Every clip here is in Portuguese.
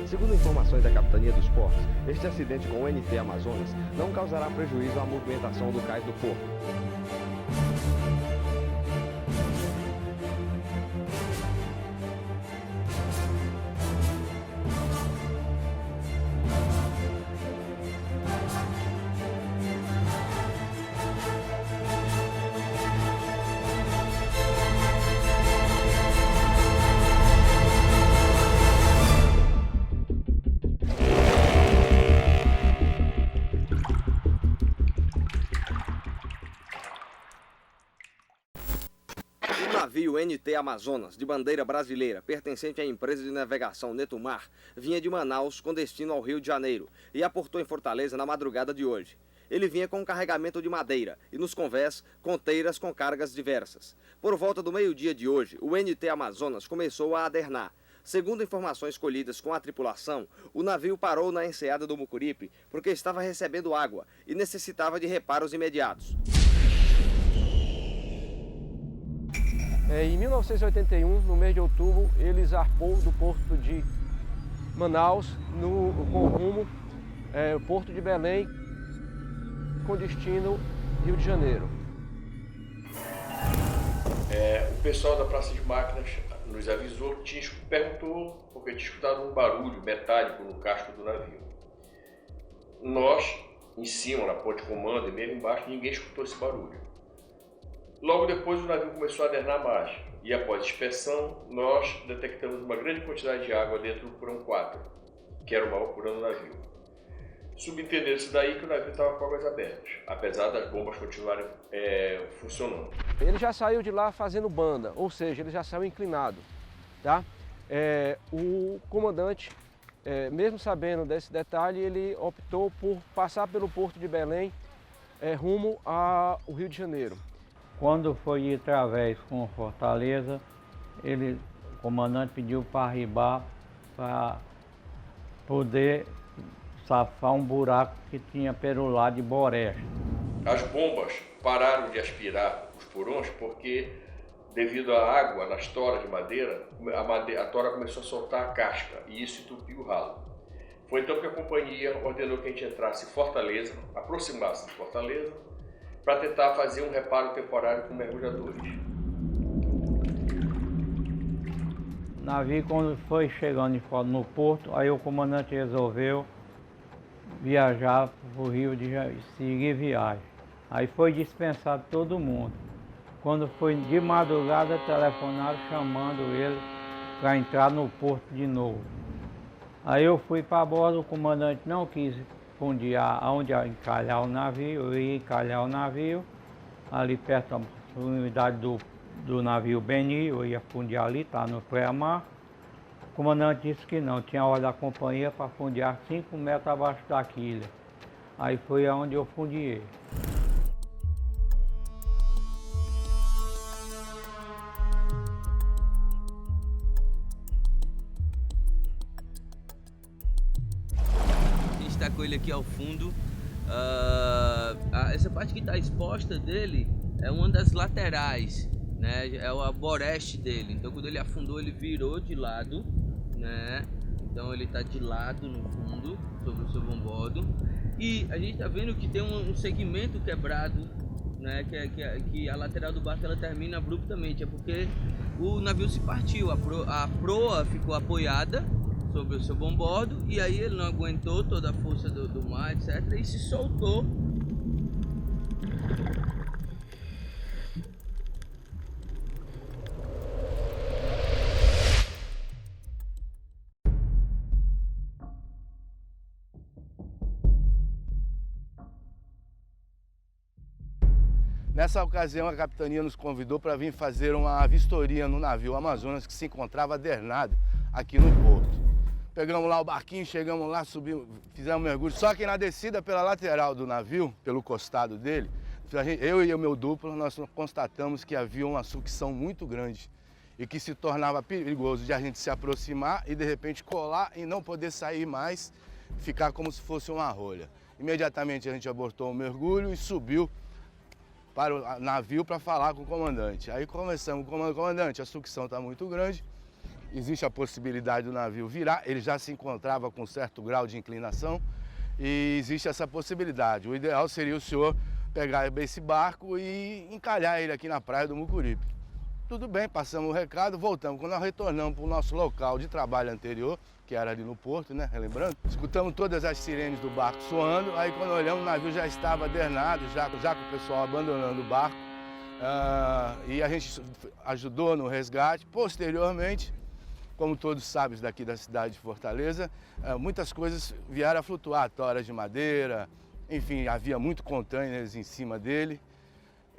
Segundo informações da Capitania dos Portos, este acidente com o NT Amazonas não causará prejuízo à movimentação do cais do porto. O navio NT Amazonas, de bandeira brasileira, pertencente à empresa de navegação Netumar, vinha de Manaus com destino ao Rio de Janeiro e aportou em Fortaleza na madrugada de hoje. Ele vinha com um carregamento de madeira e nos convés, conteiras com cargas diversas. Por volta do meio-dia de hoje, o NT Amazonas começou a adernar. Segundo informações colhidas com a tripulação, o navio parou na enseada do Mucuripe porque estava recebendo água e necessitava de reparos imediatos. Em 1981, no mês de outubro, ele zarpou do porto de Manaus com rumo ao porto de Belém, com destino Rio de Janeiro. O pessoal da Praça de Máquinas nos avisou, perguntou porque tinha escutado um barulho metálico no casco do navio. Nós, em cima, na ponte comando e mesmo embaixo, ninguém escutou esse barulho. Logo depois o navio começou a adernar mais e após inspeção nós detectamos uma grande quantidade de água dentro do porão 4, que era o maior porão do navio. Subentendeu-se daí que o navio estava com águas abertas, apesar das bombas continuarem funcionando. Ele já saiu de lá fazendo banda, ou seja, ele já saiu inclinado. Tá? O comandante, mesmo sabendo desse detalhe, ele optou por passar pelo porto de Belém rumo ao Rio de Janeiro. Quando foi ir através com Fortaleza, o comandante pediu para arribar para poder safar um buraco que tinha pelo lado de Boreste. As bombas pararam de aspirar os porões porque, devido à água nas toras de madeira, a tora começou a soltar a casca e isso entupiu o ralo. Foi então que a companhia ordenou que a gente entrasse em Fortaleza, aproximasse de Fortaleza, para tentar fazer um reparo temporário com mergulhadores. O navio, quando foi chegando no porto, aí o comandante resolveu viajar para o Rio de Janeiro, seguir viagem. Aí foi dispensado todo mundo. Quando foi de madrugada, telefonaram chamando ele para entrar no porto de novo. Aí eu fui para bordo, o comandante não quis fundear onde encalhar o navio, eu ia encalhar o navio, ali perto da unidade do navio Beni, eu ia fundear ali, tá no pré-mar. O comandante disse que não, tinha ordem da companhia para fundear 5 metros abaixo da quilha. Aí foi aonde eu fundiei. Está com ele aqui ao fundo. Essa parte que está exposta dele é uma das laterais, né? É o boreste dele. Então quando ele afundou, ele virou de lado, né? Então ele está de lado no fundo, sobre o seu bombordo. E a gente está vendo que tem um segmento quebrado, né? Que a lateral do barco ela termina abruptamente. É porque o navio se partiu, a proa ficou apoiada sobre o seu bombordo e aí ele não aguentou toda a força do mar, etc. e se soltou. Nessa ocasião, a capitania nos convidou para vir fazer uma vistoria no navio Amazonas que se encontrava adernado aqui no porto. Pegamos lá o barquinho, chegamos lá, subimos, fizemos um mergulho. Só que na descida pela lateral do navio, pelo costado dele, eu e o meu duplo, nós constatamos que havia uma sucção muito grande e que se tornava perigoso de a gente se aproximar e de repente colar e não poder sair mais, ficar como se fosse uma rolha. Imediatamente a gente abortou o mergulho e subiu para o navio para falar com o comandante. Aí conversamos com o comandante, a sucção está muito grande, existe a possibilidade do navio virar, ele já se encontrava com certo grau de inclinação e existe essa possibilidade. O ideal seria o senhor pegar esse barco e encalhar ele aqui na praia do Mucuripe. Tudo bem, passamos o recado, voltamos. Quando nós retornamos para o nosso local de trabalho anterior, que era ali no porto, né, relembrando, escutamos todas as sirenes do barco soando, aí quando olhamos o navio já estava adernado, já com o pessoal abandonando o barco, e a gente ajudou no resgate. Posteriormente, como todos sabem daqui da cidade de Fortaleza, muitas coisas vieram a flutuar, toras de madeira, enfim, havia muito containers em cima dele.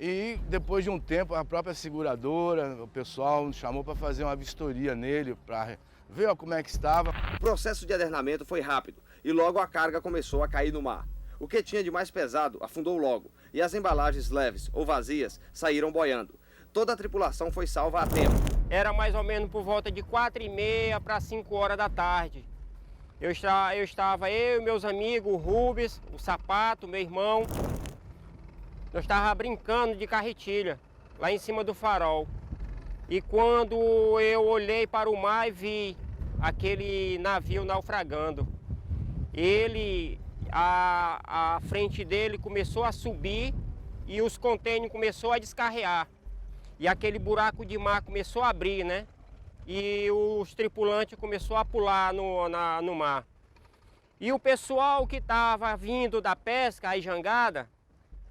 E depois de um tempo, a própria seguradora, o pessoal nos chamou para fazer uma vistoria nele, para ver como é que estava. O processo de adernamento foi rápido e logo a carga começou a cair no mar. O que tinha de mais pesado afundou logo e as embalagens leves ou vazias saíram boiando. Toda a tripulação foi salva a tempo. Era mais ou menos por volta de 4h30 para 5 horas da tarde. Eu e meus amigos, o Rubens, o Sapato, meu irmão. Nós estávamos brincando de carretilha, lá em cima do farol. E quando eu olhei para o mar e vi aquele navio naufragando, a frente dele começou a subir e os contêineres começaram a descarrear. E aquele buraco de mar começou a abrir, né? E os tripulantes começaram a pular no mar. E o pessoal que estava vindo da pesca, a jangada,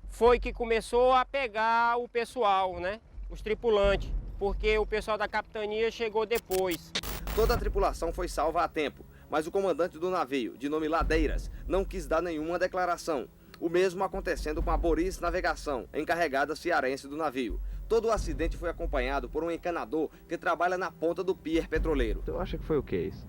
foi que começou a pegar o pessoal, né? Os tripulantes, porque o pessoal da capitania chegou depois. Toda a tripulação foi salva a tempo, mas o comandante do navio, de nome Ladeiras, não quis dar nenhuma declaração. O mesmo acontecendo com a Boris Navegação, encarregada cearense do navio. Todo o acidente foi acompanhado por um encanador que trabalha na ponta do pier petroleiro. Você acha que foi o que isso?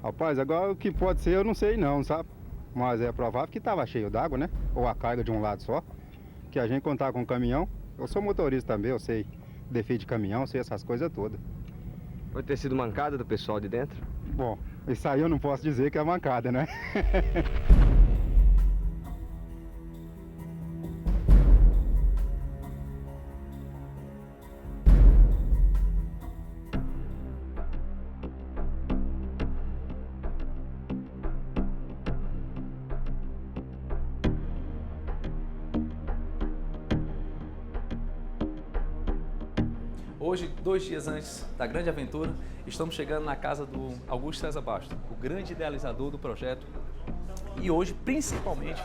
Rapaz, agora o que pode ser eu não sei não, sabe? Mas é provável que estava cheio d'água, né? Ou a carga de um lado só. Que a gente contar com um caminhão. Eu sou motorista também, eu sei defeito de caminhão, sei essas coisas todas. Pode ter sido mancada do pessoal de dentro? Bom, isso aí eu não posso dizer que é mancada, né? Hoje, 2 dias antes da grande aventura, estamos chegando na casa do Augusto César Bastos, o grande idealizador do projeto. E hoje, principalmente,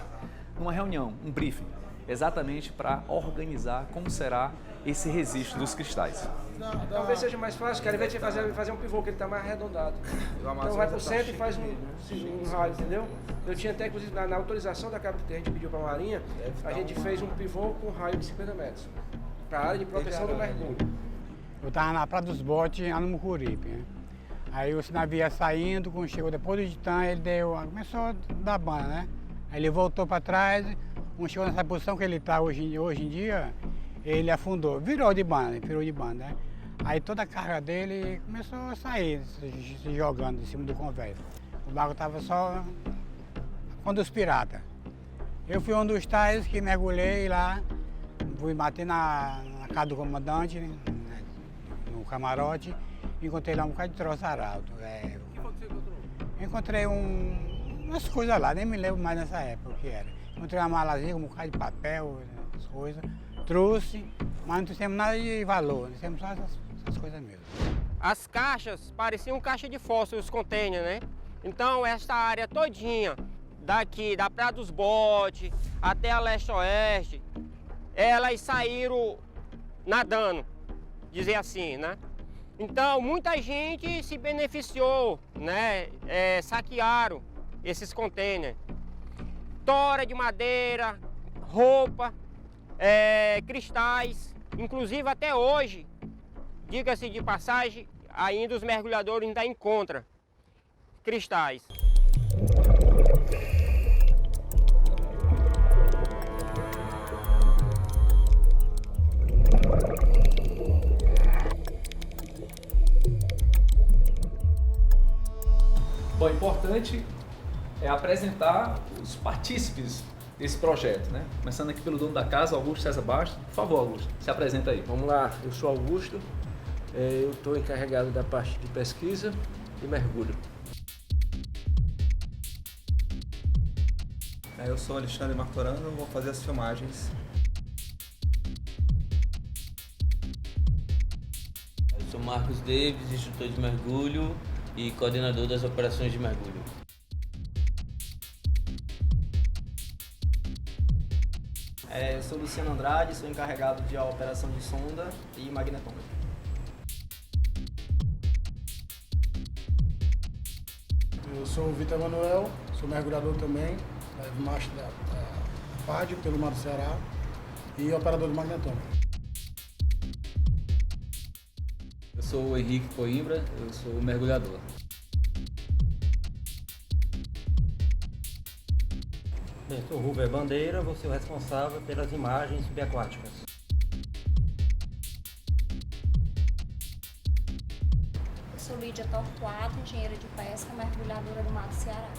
numa reunião, um briefing, exatamente para organizar como será esse registro dos cristais. Talvez seja mais fácil, quero ver você fazer um pivô, que ele está mais arredondado. Então vai para o centro e faz um raio, entendeu? Eu tinha até, inclusive, na autorização da capitania, a gente pediu para a Marinha, a gente fez um pivô com raio de 50 metros, para a área de proteção do mergulho. Eu estava na Praia dos Botes, lá no Mucuripe, né? Aí o navio ia saindo, quando chegou depois do Titã, ele começou a dar banda, né? Aí ele voltou para trás, quando chegou nessa posição que ele está hoje em dia, ele afundou, virou de banda, né? Aí toda a carga dele começou a sair, se jogando em cima do convés. O barco estava só com dos piratas. Eu fui um dos tais que mergulhei lá, fui bater na casa do comandante, no camarote, encontrei lá um bocado de troço arauto. O que foi que você encontrou? Encontrei umas coisas lá, nem me lembro mais nessa época o que era. Encontrei uma malazinha com um bocado de papel, essas coisas. Trouxe, mas não temos nada de valor, não temos só essas coisas mesmo. As caixas pareciam caixa de fósforo, os containers, né? Então esta área todinha, daqui da Praia dos Botes até a leste-oeste, elas saíram nadando, dizer assim, né? Então muita gente se beneficiou, né? Saquearam esses containers. Tora de madeira, roupa, cristais, inclusive até hoje, diga-se de passagem, ainda os mergulhadores ainda encontram cristais. Bom, importante é apresentar os partícipes desse projeto, né? Começando aqui pelo dono da casa, Augusto César Bastos. Por favor, Augusto, se apresenta aí. Vamos lá, eu sou Augusto, Eu estou encarregado da parte de pesquisa e mergulho. Eu sou Alexandre Martorano, vou fazer as filmagens. Eu sou Marcos Davis, instrutor de mergulho e coordenador das operações de mergulho. Eu sou Luciano Andrade, sou encarregado de operação de sonda e magnetômetro. Eu sou o Vitor Emanuel, sou mergulhador também, master da FAD pelo Mar do Ceará e operador de magnetômetro. Eu sou o Henrique Coimbra, eu sou mergulhador. Eu sou o Ruber Bandeira, vou ser o responsável pelas imagens subaquáticas. Eu sou Lídia Torquato, engenheira de pesca, mergulhadora do Mar do Ceará.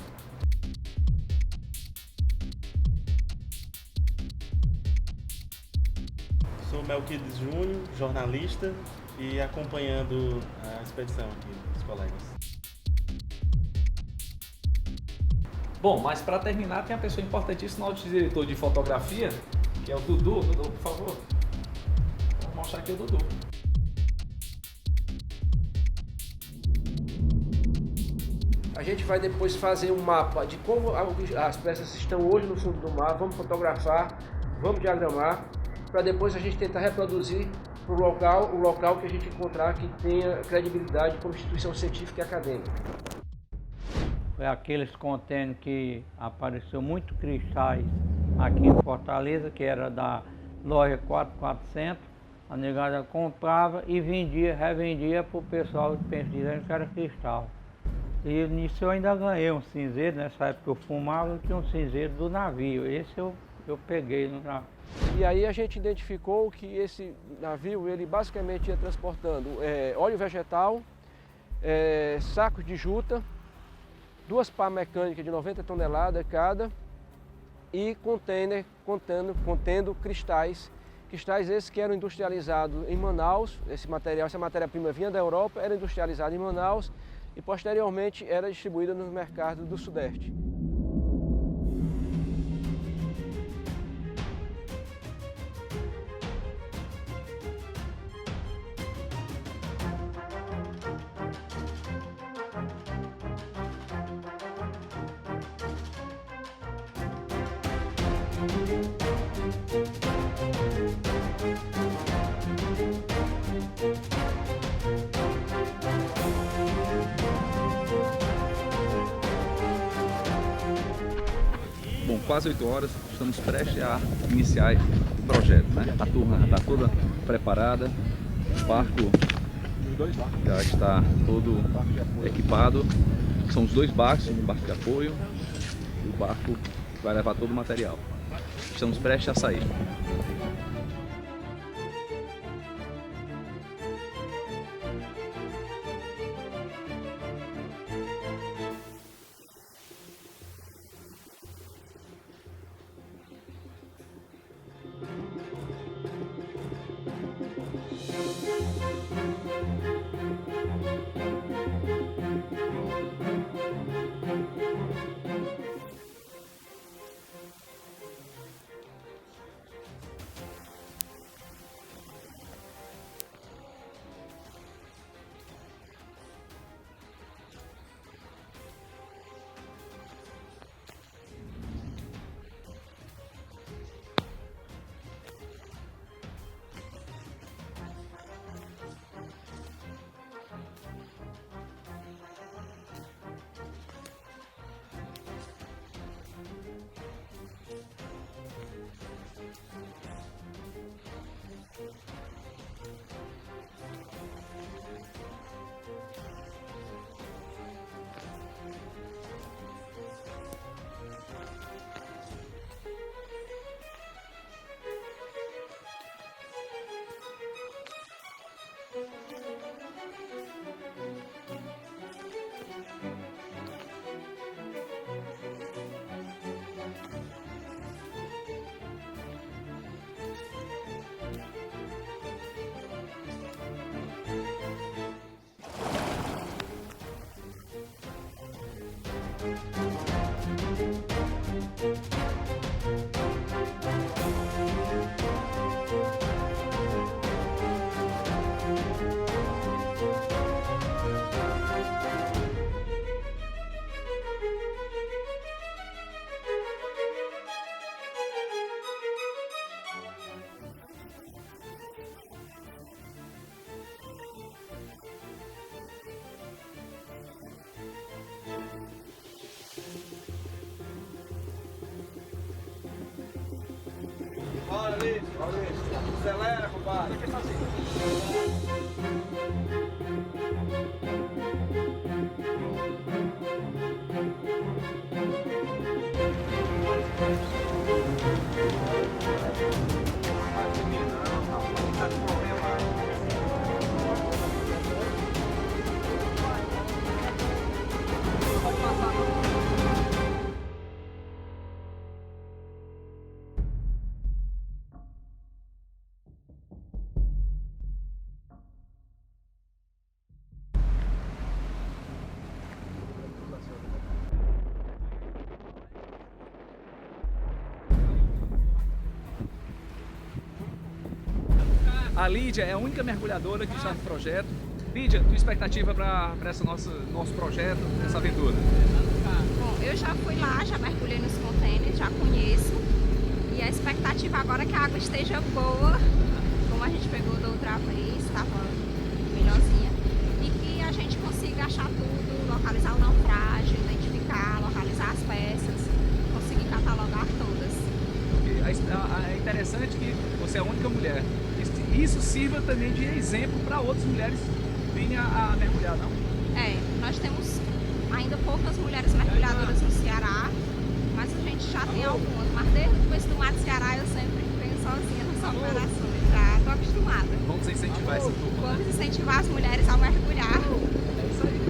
Sou Melquides Júnior, jornalista e acompanhando a expedição aqui dos colegas. Bom, mas para terminar tem a pessoa importantíssima, nosso diretor de fotografia, que é o Dudu. Dudu, por favor. Vou mostrar aqui o Dudu. A gente vai depois fazer um mapa de como as peças estão hoje no fundo do mar, vamos fotografar, vamos diagramar, para depois a gente tentar reproduzir para o local que a gente encontrar que tenha credibilidade como instituição científica e acadêmica. Foi aqueles contêineres que apareceu muito cristais aqui em Fortaleza, que era da loja 4400. A negada comprava e vendia, revendia para o pessoal dizendo que era cristal. E nisso eu ainda ganhei um cinzeiro, nessa época eu fumava, eu tinha um cinzeiro do navio. Esse eu peguei no navio. E aí a gente identificou que esse navio, ele basicamente ia transportando óleo vegetal, sacos de juta, 2 pás mecânicas de 90 toneladas cada e container contendo cristais esses que eram industrializados em Manaus. Essa matéria-prima vinha da Europa, era industrializada em Manaus e posteriormente era distribuída nos mercados do Sudeste. Bom, quase 8 horas, estamos prestes a iniciar o projeto, né? A turma já está toda preparada, o barco já está todo equipado. São os 2 barcos, um barco de apoio e o barco que vai levar todo o material. Estamos prestes a sair. Acelera, compadre. A Lídia é a única mergulhadora que está no projeto. Lídia, tua expectativa para esse nosso projeto, essa aventura? Bom, eu já fui lá, já mergulhei nos contêineres, já conheço. E a expectativa agora é que a água esteja boa, como a gente pegou da outra vez, estava melhorzinha. E que a gente consiga achar tudo, localizar o naufrágio, identificar, localizar as peças, conseguir catalogar todas. É interessante que você é a única mulher. Isso sirva também de exemplo para outras mulheres virem a mergulhar, não? É, nós temos ainda poucas mulheres mergulhadoras no Ceará, mas a gente já tem algumas. Mas desde o começo do mar do Ceará eu sempre venho sozinha nas operações, já estou acostumada. Vamos incentivar essa turma. Vamos incentivar as mulheres a mergulhar. É isso aí.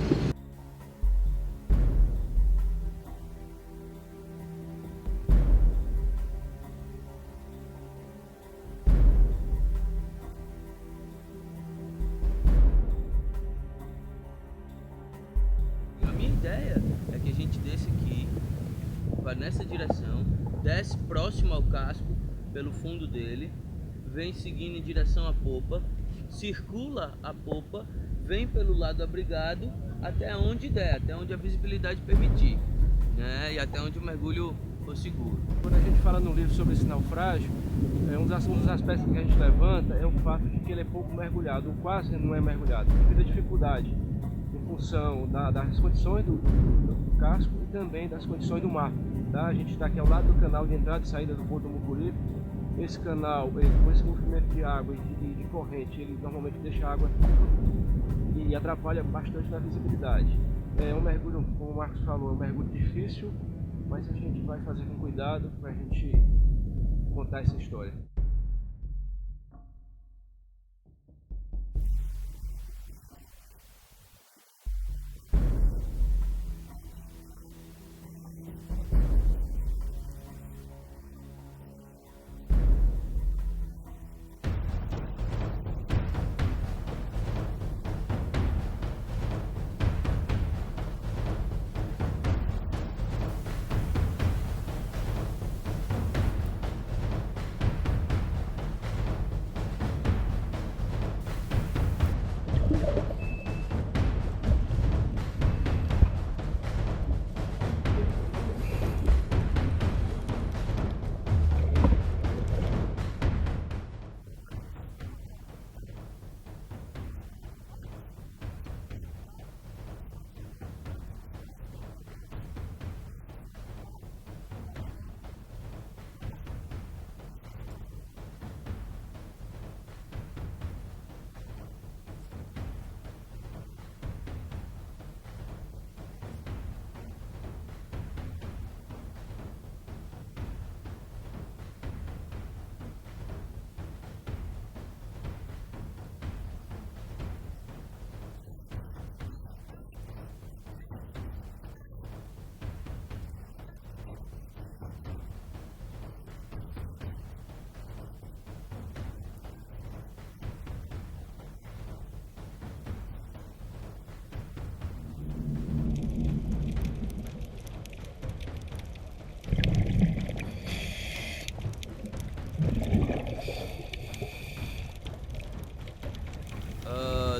Nessa direção, desce próximo ao casco, pelo fundo dele, vem seguindo em direção à popa, circula a popa, vem pelo lado abrigado até onde der, até onde a visibilidade permitir, né? E até onde o mergulho for seguro. Quando a gente fala no livro sobre esse naufrágio, um dos aspectos que a gente levanta é o fato de que ele é pouco mergulhado, ou quase não é mergulhado, devido à dificuldade, em função das condições do casco e também das condições do mar. Tá? A gente está aqui ao lado do canal de entrada e saída do Porto Mucuripe. Esse canal, com esse movimento de água e de corrente, ele normalmente deixa a água e atrapalha bastante na visibilidade. É um mergulho, como o Marcos falou, é um mergulho difícil, mas a gente vai fazer com cuidado para a gente contar essa história.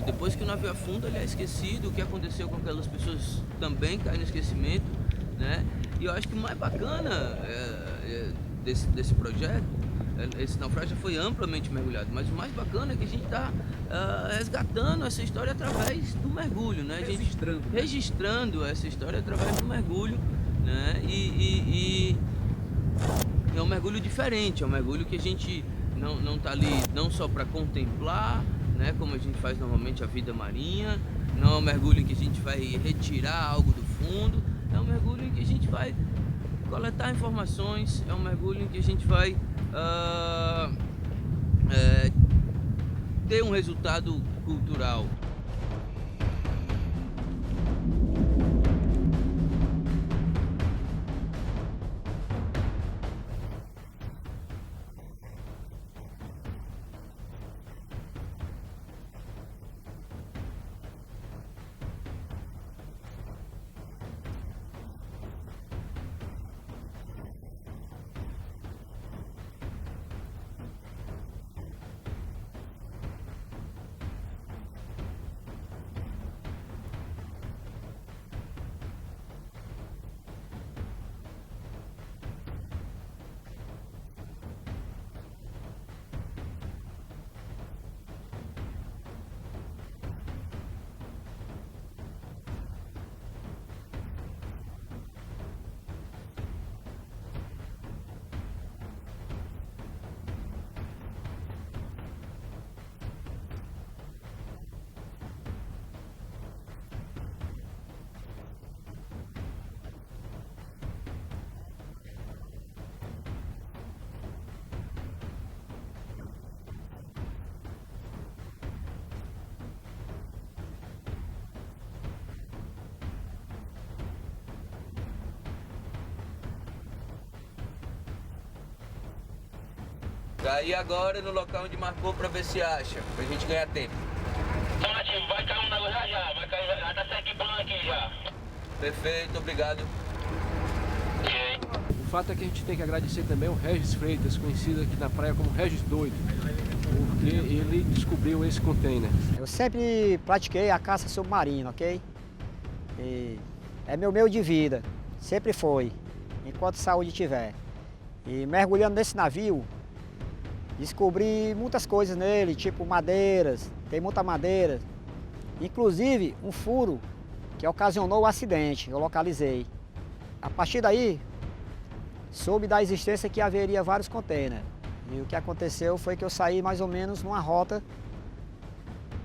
Depois que o navio afunda, ele é esquecido. O que aconteceu com aquelas pessoas também cai no esquecimento, né? E eu acho que o mais bacana desse projeto, esse naufrágio foi amplamente mergulhado, mas o mais bacana é que a gente está resgatando essa história através do mergulho, né? A gente registrando essa história através do mergulho, né? E é um mergulho diferente, é um mergulho que a gente não tá ali não só para contemplar, né, como a gente faz normalmente a vida marinha, não é um mergulho em que a gente vai retirar algo do fundo, é um mergulho em que a gente vai coletar informações, é um mergulho em que a gente vai ter um resultado cultural. Tá aí agora no local onde marcou pra ver se acha, pra gente ganhar tempo. Ótimo, vai cair um negócio já, vai cair, já tá certo plano aqui já. Perfeito, obrigado. O fato é que a gente tem que agradecer também o Regis Freitas, conhecido aqui na praia como Regis Doido, porque ele descobriu esse container. Eu sempre pratiquei a caça submarina, ok? E é meu meio de vida, sempre foi, enquanto saúde tiver. E mergulhando nesse navio, descobri muitas coisas nele, tipo madeiras, tem muita madeira. Inclusive um furo que ocasionou o acidente, eu localizei. A partir daí, soube da existência que haveria vários containers. E o que aconteceu foi que eu saí mais ou menos numa rota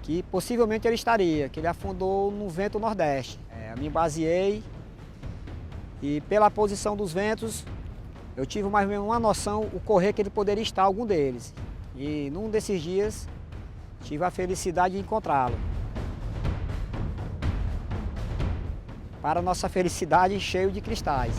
que possivelmente ele estaria, que ele afundou no vento nordeste. Eu me baseei e pela posição dos ventos, eu tive mais ou menos uma noção o correr que ele poderia estar, algum deles. E num desses dias, tive a felicidade de encontrá-lo. Para nossa felicidade, cheio de cristais.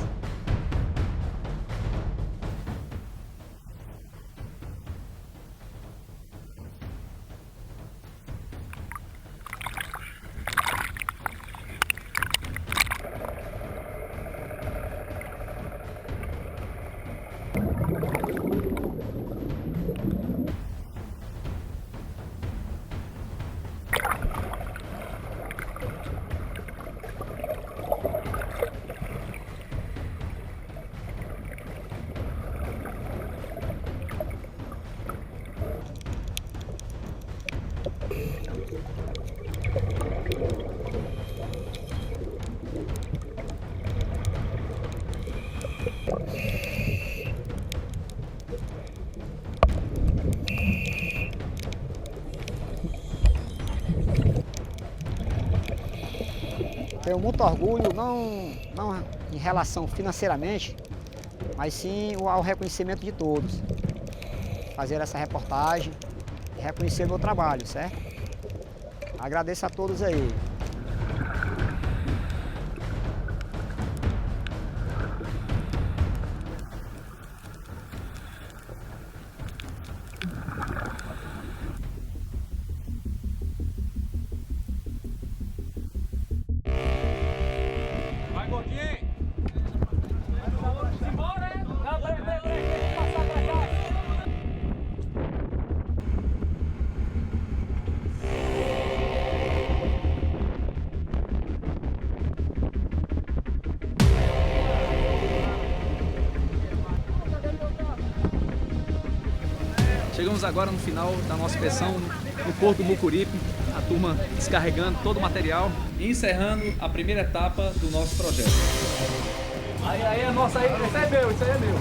Tenho muito orgulho, não em relação financeiramente, mas sim ao reconhecimento de todos. Fazer essa reportagem e reconhecer o meu trabalho, certo? Agradeço a todos aí. Chegamos agora no final da nossa inspeção no Porto do Mucuripe, a turma descarregando todo o material e encerrando a primeira etapa do nosso projeto. Aí é nossa, aí, esse é meu, isso aí é meu.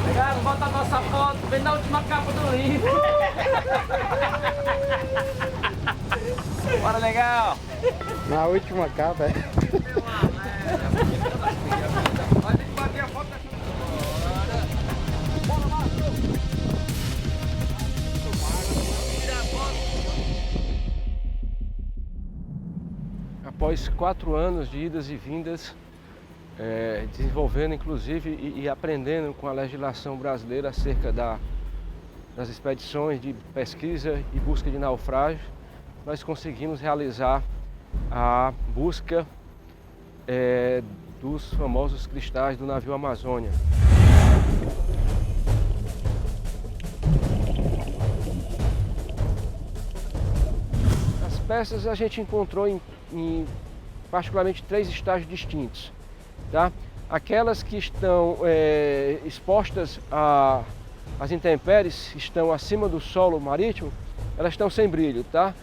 Legal, bota a nossa foto, vem na última capa do livro. Bora, legal. Na última capa, Após 4 anos de idas e vindas, desenvolvendo inclusive e aprendendo com a legislação brasileira acerca das expedições de pesquisa e busca de naufrágio, nós conseguimos realizar a busca dos famosos cristais do navio Amazônia. As peças a gente encontrou em particularmente 3 estágios distintos. Tá? Aquelas que estão expostas às intempéries, estão acima do solo marítimo, elas estão sem brilho, tá?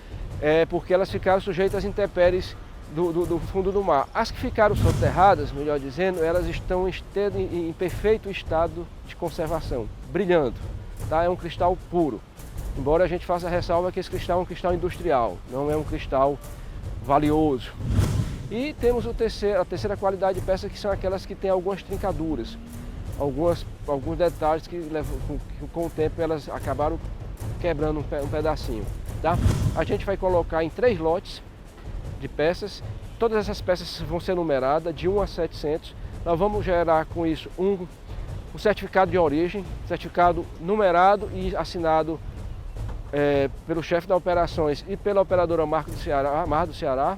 Porque elas ficaram sujeitas às intempéries do fundo do mar. As que ficaram soterradas, melhor dizendo, elas estão em perfeito estado de conservação, brilhando. Tá? É um cristal puro, embora a gente faça a ressalva que esse cristal é um cristal industrial, não é um cristal valioso. E temos a terceira qualidade de peça, que são aquelas que têm algumas trincaduras, alguns detalhes que com o tempo elas acabaram quebrando um pedacinho. Tá? A gente vai colocar em 3 lotes de peças, todas essas peças vão ser numeradas de 1 a 700. Nós vamos gerar com isso um certificado de origem, certificado numerado e assinado pelo chefe das operações e pela operadora Mar do Ceará,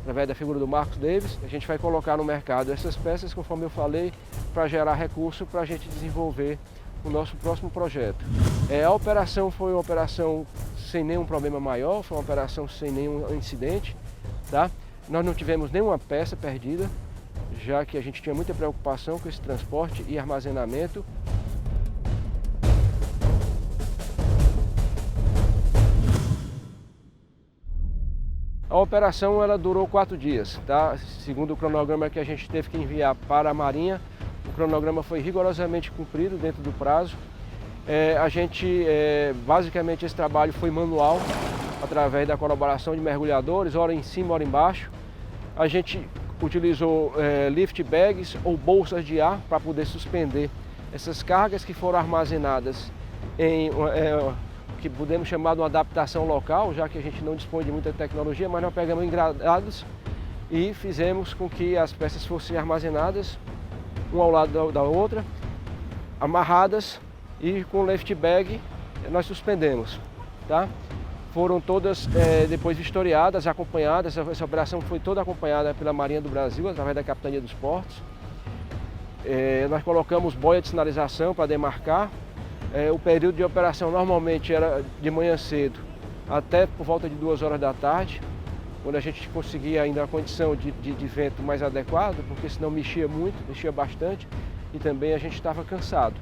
através da figura do Marcos Davis. A gente vai colocar no mercado essas peças, conforme eu falei, para gerar recurso para a gente desenvolver o nosso próximo projeto. A operação foi uma operação sem nenhum problema maior, foi uma operação sem nenhum incidente. Tá? Nós não tivemos nenhuma peça perdida, já que a gente tinha muita preocupação com esse transporte e armazenamento. A operação ela durou 4 dias, tá? Segundo o cronograma que a gente teve que enviar para a Marinha, o cronograma foi rigorosamente cumprido dentro do prazo. Basicamente esse trabalho foi manual, através da colaboração de mergulhadores, hora em cima, hora embaixo. A gente utilizou lift bags ou bolsas de ar para poder suspender essas cargas que foram armazenadas em que podemos chamar de uma adaptação local, já que a gente não dispõe de muita tecnologia, mas nós pegamos engradados e fizemos com que as peças fossem armazenadas, uma ao lado da outra, amarradas, e com o lift bag nós suspendemos. Tá? Foram todas depois vistoriadas, acompanhadas. Essa operação foi toda acompanhada pela Marinha do Brasil, através da Capitania dos Portos. Nós colocamos boia de sinalização para demarcar. O período de operação normalmente era de manhã cedo até por volta de 2 horas da tarde, quando a gente conseguia ainda a condição de vento mais adequado, porque senão mexia bastante e também a gente estava cansado.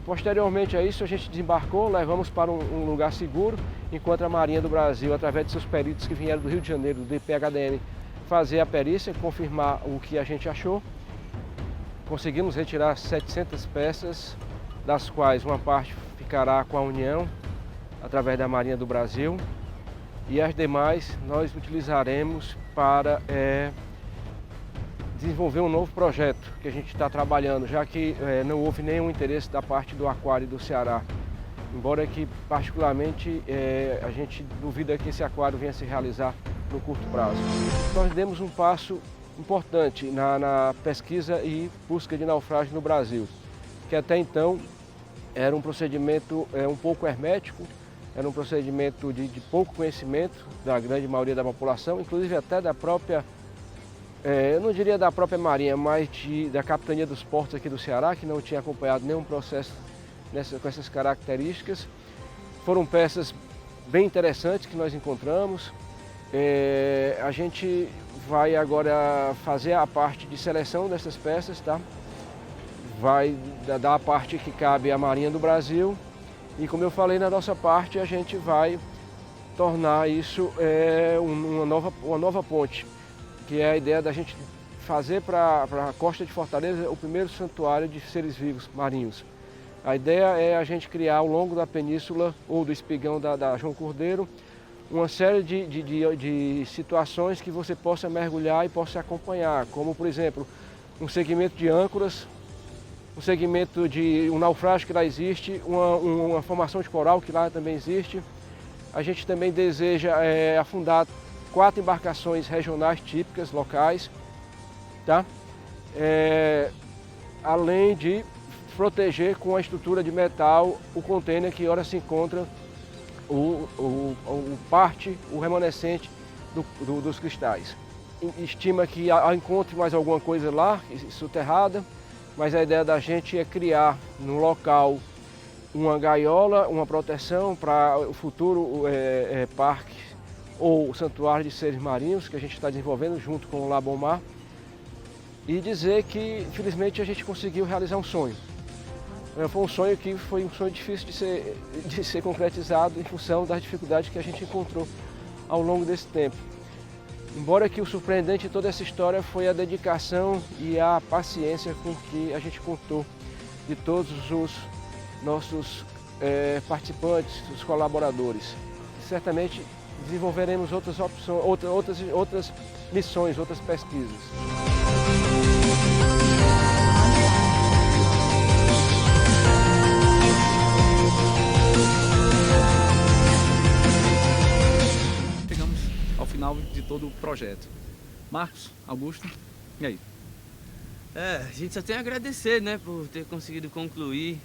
Posteriormente a isso, a gente desembarcou, levamos para um lugar seguro, enquanto a Marinha do Brasil, através de seus peritos que vieram do Rio de Janeiro, do DPHDM, fazer a perícia, confirmar o que a gente achou. Conseguimos retirar 700 peças, das quais uma parte ficará com a União, através da Marinha do Brasil, e as demais nós utilizaremos para desenvolver um novo projeto que a gente está trabalhando, já que não houve nenhum interesse da parte do Aquário do Ceará. Embora que, particularmente, a gente duvida que esse aquário venha se realizar no curto prazo. Nós demos um passo importante na pesquisa e busca de naufrágio no Brasil, que até então era um procedimento um pouco hermético, era um procedimento de pouco conhecimento da grande maioria da população, inclusive até da própria, eu não diria da própria Marinha, mas da Capitania dos Portos aqui do Ceará, que não tinha acompanhado nenhum processo com essas características. Foram peças bem interessantes que nós encontramos. A gente vai agora fazer a parte de seleção dessas peças, tá? Vai dar a parte que cabe à Marinha do Brasil e, como eu falei, na nossa parte a gente vai tornar isso uma nova ponte, que é a ideia da gente fazer para a costa de Fortaleza o primeiro santuário de seres vivos marinhos. A ideia é a gente criar ao longo da península ou do espigão da João Cordeiro uma série de situações que você possa mergulhar e possa acompanhar, como por exemplo um segmento de âncoras, um segmento de um naufrágio que lá existe, uma formação de coral que lá também existe. A gente também deseja afundar 4 embarcações regionais típicas, locais, tá? Além de proteger com a estrutura de metal o container que ora se encontra o remanescente dos cristais. Estima que encontre mais alguma coisa lá, soterrada, mas a ideia da gente é criar no local uma gaiola, uma proteção para o futuro parque ou santuário de seres marinhos que a gente está desenvolvendo junto com o Labomar, e dizer que felizmente a gente conseguiu realizar um sonho. Foi um sonho que foi um sonho difícil de ser concretizado em função das dificuldades que a gente encontrou ao longo desse tempo. Embora que o surpreendente de toda essa história foi a dedicação e a paciência com que a gente contou de todos os nossos participantes, os colaboradores. Certamente desenvolveremos outras opções, outras missões, outras pesquisas. Final de todo o projeto. Marcos, Augusto, e aí? A gente só tem a agradecer, né, por ter conseguido concluir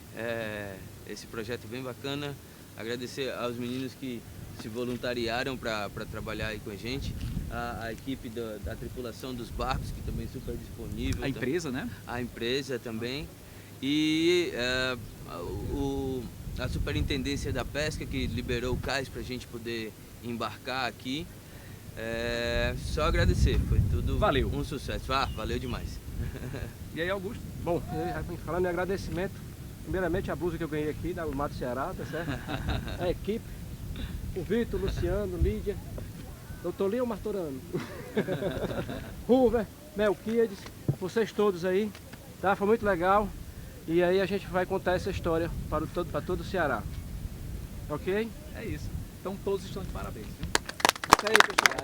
esse projeto bem bacana. Agradecer aos meninos que se voluntariaram para trabalhar aí com a gente, a equipe da tripulação dos barcos, que também é super disponível. A empresa, né? A empresa também. E a Superintendência da Pesca, que liberou o cais para a gente poder embarcar aqui. Só agradecer, foi tudo um sucesso. Valeu demais. E aí, Augusto? Bom, falando em agradecimento, primeiramente a blusa que eu ganhei aqui da Mar do Ceará, tá certo? A equipe, o Vitor, Luciano, Lídia, Dr. Leon Martorano, Ruver, Melquíades, vocês todos aí, tá? Foi muito legal. E aí a gente vai contar essa história para todo o Ceará. Ok? É isso. Então todos estão de parabéns. Isso aí, pessoal.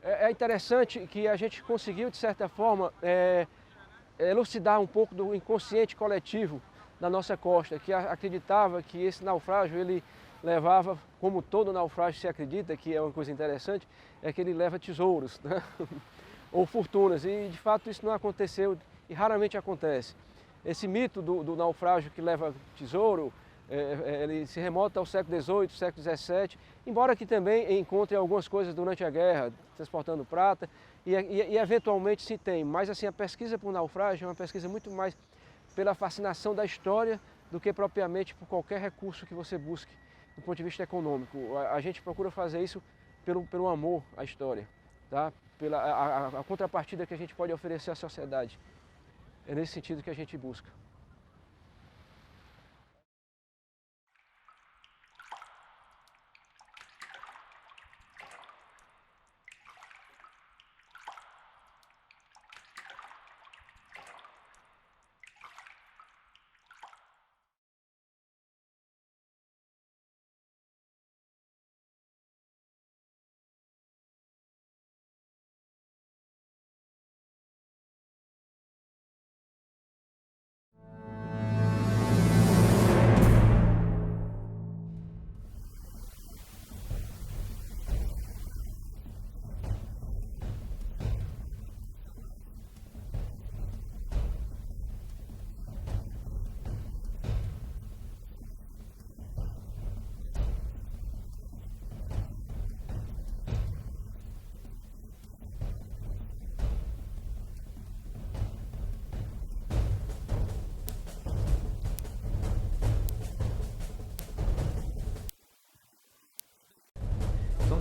É interessante que a gente conseguiu, de certa forma, elucidar um pouco do inconsciente coletivo da nossa costa, que acreditava que esse naufrágio ele levava, como todo naufrágio se acredita, que é uma coisa interessante, é que ele leva tesouros, né? Ou fortunas, e de fato isso não aconteceu e raramente acontece. Esse mito do naufrágio que leva tesouro, ele se remota ao século XVIII, século XVII, embora que também encontre algumas coisas durante a guerra, transportando prata, e eventualmente se tem. Mas assim, a pesquisa por naufrágio é uma pesquisa muito mais pela fascinação da história do que propriamente por qualquer recurso que você busque do ponto de vista econômico. A gente procura fazer isso pelo amor à história, tá? A contrapartida que a gente pode oferecer à sociedade. É nesse sentido que a gente busca.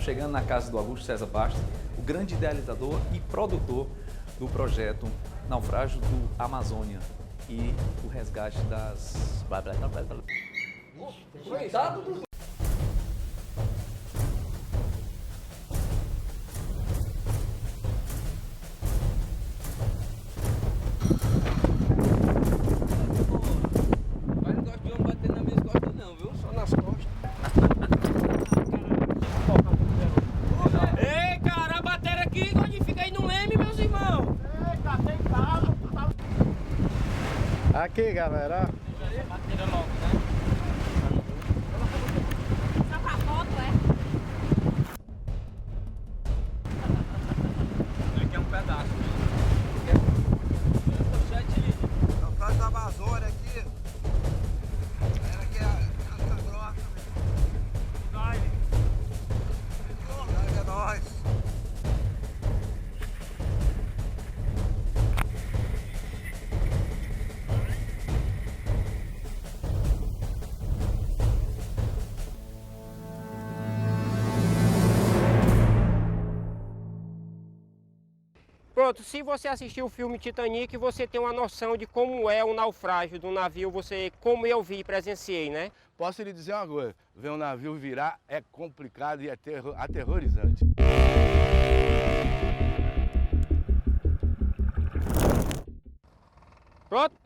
Estamos chegando na casa do Augusto César Bastos, o grande idealizador e produtor do projeto Naufrágio do Amazônia e o resgate das... Cuidado do... Aqui, galera. Só pra foto, é? Aqui é um pedaço. A frase da Amazônia aqui. Ela aqui é a casca grossa. Vai. É nóis. Pronto, se você assistiu o filme Titanic, você tem uma noção de como é o naufrágio do navio, como eu vi e presenciei, né? Posso lhe dizer uma coisa, ver um navio virar é complicado e é aterrorizante. Pronto?